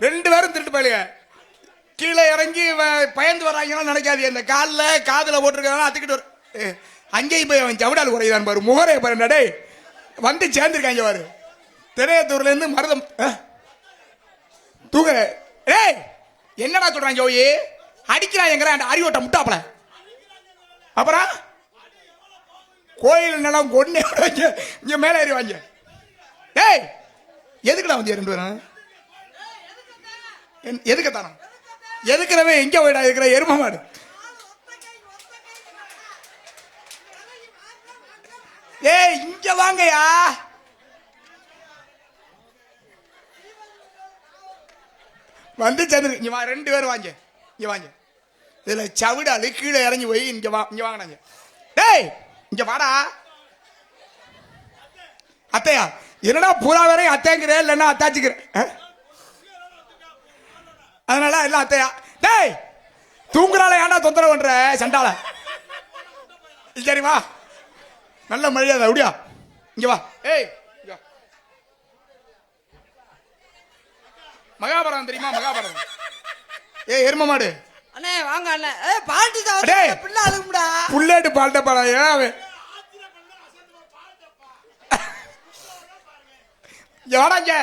2 பேரும் திருட்டு போயிடுங்க. கீழே இறங்கி பயந்து வராங்கன்னு நினைக்காது. இந்த காலில் காதில் போட்டிருக்காங்க அத்துக்கிட்டு அங்கேயும் போய் அவன் ஜவுடால் குறையுதான் பாரு. முகரைய பாரு டே வந்து சேர்ந்துருக்காங்க பாரு. திரையத்தூர்ல இருந்து மருதம் தூக்குற. ஏய் என்னடா சொல்றான் ஜோயி? அடிக்கிறான் எங்கிற அந்த அறிவோட்ட முட்டாப்பல. அப்புறம் கோயில் நிலம் கொண்டு இங்க மேலே ஏறி வாங்க. ஏய் எதுக்குடா வந்து 2 பேரும் எதுக்கு தானே எதுக்குறவன் எங்க போயிடா இருக்கிற எரும மாடு. ஏய் இங்க வாங்கயா. வந்து சேர்ந்து இங்க வா. 2 பேரும் வாங்க. இங்க வாங்க. இதுல சவுடாலு கீழே இறங்கி போய் இங்க வா. இங்க வாங்கினாங்க. டேய் இங்க வாடா. அத்தையா என்னடா பூரா வரையும் அத்தைங்கிற இல்லைன்னா அத்தாச்சிக்கிற. அதனால எல்லாம் அத்தையா. டேய் தூங்குறால ஏன்டா தொந்தரவு பண்ற சண்டால. சரிவா நல்ல மரியாதை அப்படியா. இங்க வா. ஏய் மகாபாரதம் தெரியுமா? மகாபாரதம். ஏய் எரும மாடு அண்ணே வாங்க அண்ணே. ஏய் பால்டி சாப்பிடு பிள்ளை அழுகும்டா. புள்ளேட்டு பால்ட்ட பாடா. ஏன் வாடாங்க.